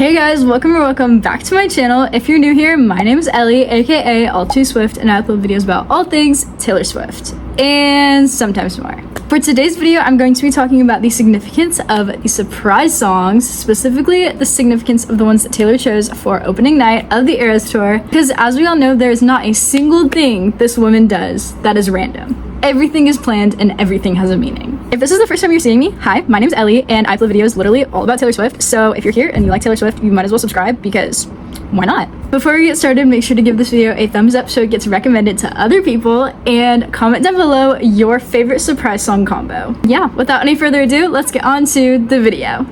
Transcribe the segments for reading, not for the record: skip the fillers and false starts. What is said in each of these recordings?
Hey guys, welcome back to my channel. If you're new here, my name is Ellie, aka All Too Swift, and I upload videos about all things Taylor Swift and sometimes more. For today's video, I'm going to be talking about the significance of the surprise songs, specifically the significance of the ones that Taylor chose for opening night of the Eras Tour, because as we all know, there is not a single thing this woman does that is random. Everything is planned and everything has a meaning. If this is the first time you're seeing me, hi, my name's Ellie and I upload videos literally all about Taylor Swift. So if you're here and you like Taylor Swift, you might as well subscribe because why not? Before we get started, make sure to give this video a thumbs up so it gets recommended to other people, and comment down below your favorite surprise song combo. Yeah, without any further ado, let's get on to the video.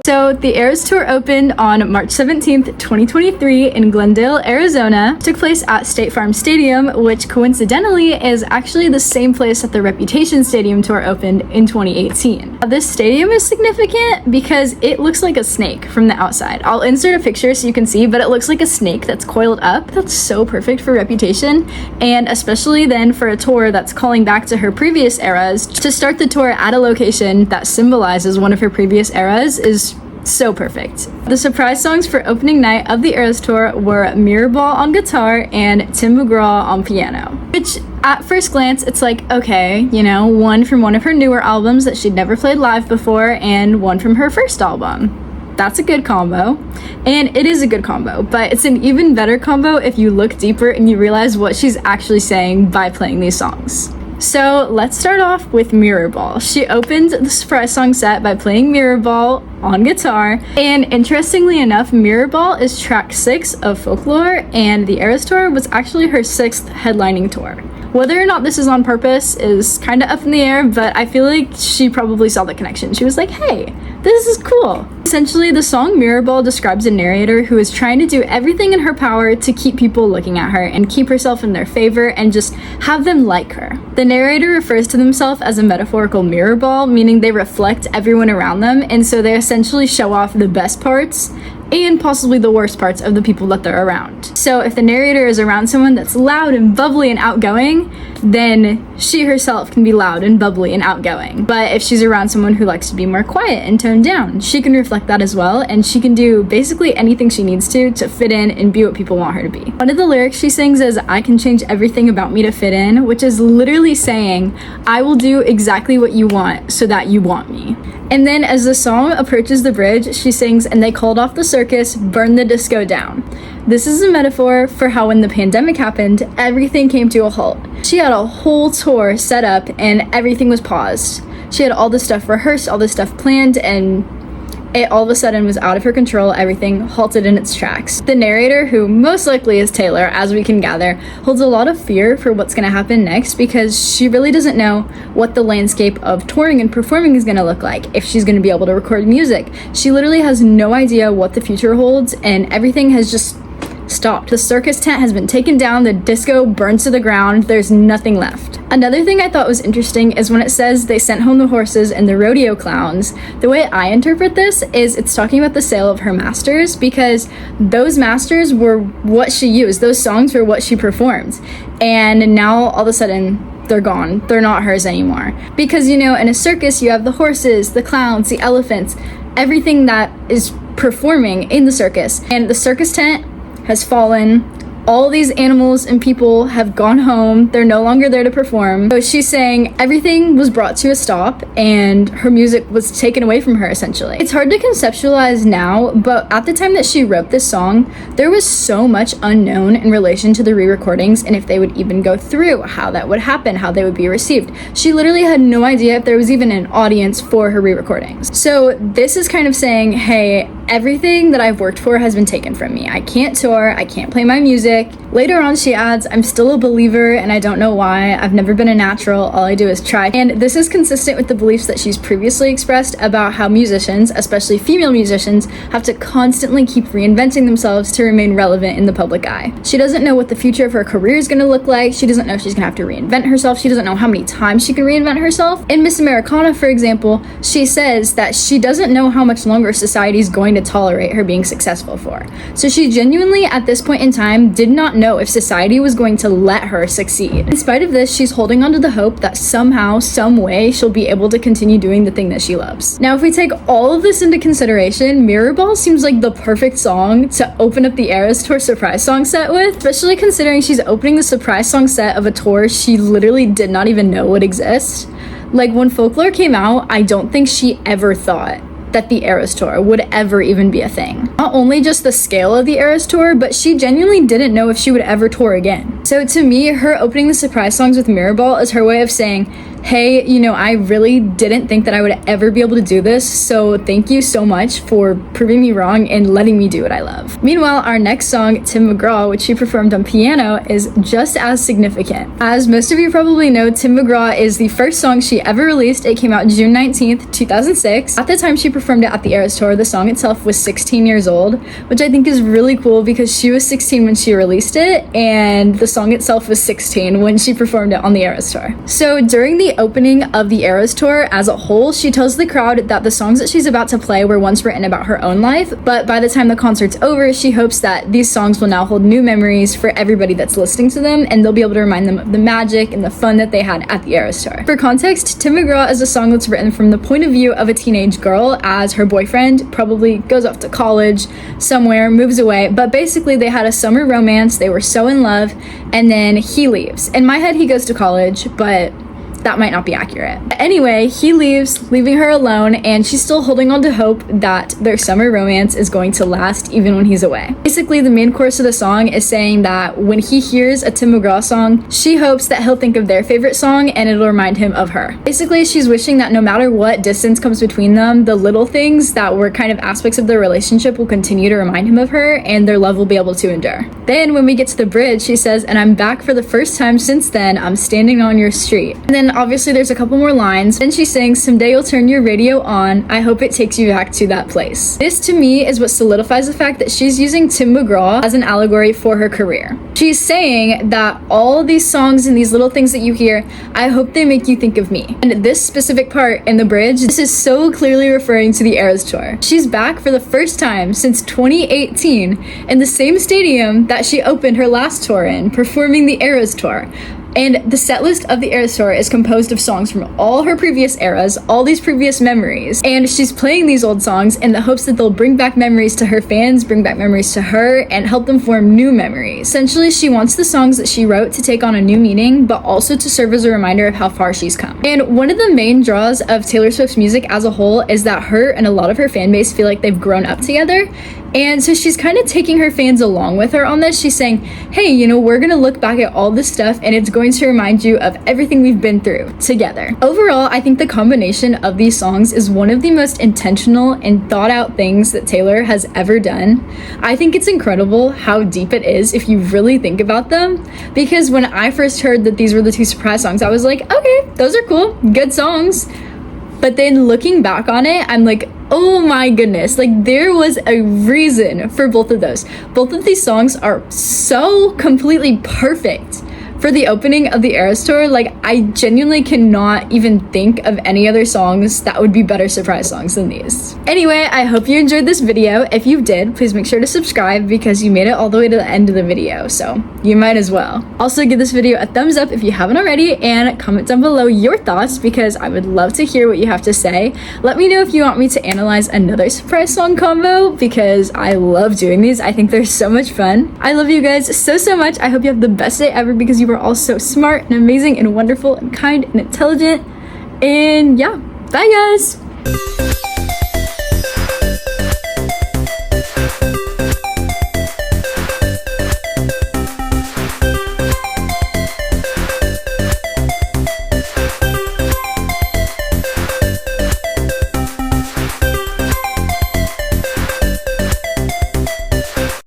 So the Eras Tour opened on March 17th, 2023 in Glendale, Arizona. It took place at State Farm Stadium, which coincidentally is actually the same place that the Reputation Stadium Tour opened in 2018. Now, this stadium is significant because it looks like a snake from the outside. I'll insert a picture so you can see, but it looks like a snake that's coiled up. That's so perfect for Reputation, and especially then for a tour that's calling back to her previous eras. To start the tour at a location that symbolizes one of her previous eras is so perfect. The surprise songs for opening night of the Eras Tour were Mirrorball on guitar and Tim McGraw on piano, which at first glance it's like, okay, you know, one from one of her newer albums that she'd never played live before and one from her first album. That's a good combo, and it is a good combo, but it's an even better combo if you look deeper and you realize what she's actually saying by playing these songs. So let's start off with Mirrorball. She opened the surprise song set by playing Mirrorball on guitar, and interestingly enough, Mirrorball is track 6 of Folklore, and the Eras Tour was actually her 6th headlining tour. Whether or not this is on purpose is kind of up in the air, but I feel like she probably saw the connection. She was like, hey, this is cool. Essentially, the song Mirrorball describes a narrator who is trying to do everything in her power to keep people looking at her and keep herself in their favor and just have them like her. The narrator refers to themselves as a metaphorical mirror ball, meaning they reflect everyone around them, and so they essentially show off the best parts and possibly the worst parts of the people that they're around. So if the narrator is around someone that's loud and bubbly and outgoing, then she herself can be loud and bubbly and outgoing. But if she's around someone who likes to be more quiet and toned down, she can reflect that as well, and she can do basically anything she needs to fit in and be what people want her to be. One of the lyrics she sings is, "I can change everything about me to fit in," which is literally saying, I will do exactly what you want so that you want me. And then as the song approaches the bridge, she sings, "And they called off the circus, burn the disco down." This is a metaphor for how when the pandemic happened, everything came to a halt. She had a whole tour set up and everything was paused. She had all this stuff rehearsed, all this stuff planned, and it all of a sudden was out of her control. Everything halted in its tracks. The narrator, who most likely is Taylor, as we can gather, holds a lot of fear for what's going to happen next because she really doesn't know what the landscape of touring and performing is going to look like, if she's going to be able to record music. She literally has no idea what the future holds, and everything has just stopped. The circus tent has been taken down, the disco burned to the ground, there's nothing left. Another thing I thought was interesting is when it says they sent home the horses and the rodeo clowns. The way I interpret this is it's talking about the sale of her masters, because those masters were what she used. Those songs were what she performed. And now all of a sudden, they're gone. They're not hers anymore. Because, you know, in a circus, you have the horses, the clowns, the elephants, everything that is performing in the circus. And the circus tent has fallen. All these animals and people have gone home. They're no longer there to perform. So she's saying everything was brought to a stop and her music was taken away from her, essentially. It's hard to conceptualize now, but at the time that she wrote this song, there was so much unknown in relation to the re-recordings and if they would even go through, how that would happen, how they would be received. She literally had no idea if there was even an audience for her re-recordings. So this is kind of saying, hey, everything that I've worked for has been taken from me. I can't tour, I can't play my music. Later on, she adds, "I'm still a believer and I don't know why. I've never been a natural. All I do is try." And this is consistent with the beliefs that she's previously expressed about how musicians, especially female musicians, have to constantly keep reinventing themselves to remain relevant in the public eye. She doesn't know what the future of her career is going to look like. She doesn't know if she's going to have to reinvent herself. She doesn't know how many times she can reinvent herself. In Miss Americana, for example, she says that she doesn't know how much longer society is going to tolerate her being successful for. So she genuinely, at this point in time, did not know if society was going to let her succeed. In spite of this, she's holding on to the hope that somehow, some way, she'll be able to continue doing the thing that she loves. Now, if we take all of this into consideration, Mirrorball seems like the perfect song to open up the Eras Tour surprise song set with, especially considering she's opening the surprise song set of a tour she literally did not even know would exist. Like, when Folklore came out, I don't think she ever thought that the Eras Tour would ever even be a thing. Not only just the scale of the Eras Tour, but she genuinely didn't know if she would ever tour again. So to me, her opening the surprise songs with Mirrorball is her way of saying, hey, you know, I really didn't think that I would ever be able to do this, so thank you so much for proving me wrong and letting me do what I love. Meanwhile, our next song, Tim McGraw, which she performed on piano, is just as significant. As most of you probably know, Tim McGraw is the first song she ever released. It came out June 19th, 2006. At the time she performed it at the Eras Tour, the song itself was 16 years old, which I think is really cool because she was 16 when she released it, and the song itself was 16 when she performed it on the Eras Tour. So during the opening of the Eras Tour as a whole, she tells the crowd that the songs that she's about to play were once written about her own life, but by the time the concert's over, she hopes that these songs will now hold new memories for everybody that's listening to them, and they'll be able to remind them of the magic and the fun that they had at the Eras Tour. For context, Tim McGraw is a song that's written from the point of view of a teenage girl as her boyfriend probably goes off to college somewhere, moves away, but basically they had a summer romance, they were so in love, and then he leaves. In my head, he goes to college, but that might not be accurate. Anyway, he leaves, leaving her alone, and she's still holding on to hope that their summer romance is going to last even when he's away. Basically, the main chorus of the song is saying that when he hears a Tim McGraw song, she hopes that he'll think of their favorite song and it'll remind him of her. Basically, she's wishing that no matter what distance comes between them, the little things that were kind of aspects of their relationship will continue to remind him of her, and their love will be able to endure. Then when we get to the bridge, she says, "And I'm back for the first time since then, I'm standing on your street." And then obviously there's a couple more lines. Then she sings, "Someday you'll turn your radio on, I hope it takes you back to that place." This to me is what solidifies the fact that she's using Tim McGraw as an allegory for her career. She's saying that all these songs and these little things that you hear, I hope they make you think of me. And this specific part in the bridge, this is so clearly referring to the Eras Tour. She's back for the first time since 2018 in the same stadium that she opened her last tour in, performing the Eras Tour. And the set list of the Eras Tour is composed of songs from all her previous eras, all these previous memories. And she's playing these old songs in the hopes that they'll bring back memories to her fans, bring back memories to her, and help them form new memories. Essentially, she wants the songs that she wrote to take on a new meaning, but also to serve as a reminder of how far she's come. And one of the main draws of Taylor Swift's music as a whole is that her and a lot of her fan base feel like they've grown up together. And so she's kind of taking her fans along with her on this. She's saying, hey, you know, we're gonna look back at all this stuff and it's going to remind you of everything we've been through together. Overall, I think the combination of these songs is one of the most intentional and thought out things that Taylor has ever done. I think it's incredible how deep it is if you really think about them, because when I first heard that these were the two surprise songs, I was like, okay, those are cool, good songs. But then looking back on it, I'm like, oh my goodness, like there was a reason for both of those. Both of these songs are so completely perfect for the opening of the Eras Tour. Like, I genuinely cannot even think of any other songs that would be better surprise songs than these. Anyway, I hope you enjoyed this video. If you did, please make sure to subscribe because you made it all the way to the end of the video, so you might as well. Also, give this video a thumbs up if you haven't already, and comment down below your thoughts because I would love to hear what you have to say. Let me know if you want me to analyze another surprise song combo because I love doing these. I think they're so much fun. I love you guys so much. I hope you have the best day ever because you are all so smart and amazing and wonderful and kind and intelligent. And yeah, bye guys.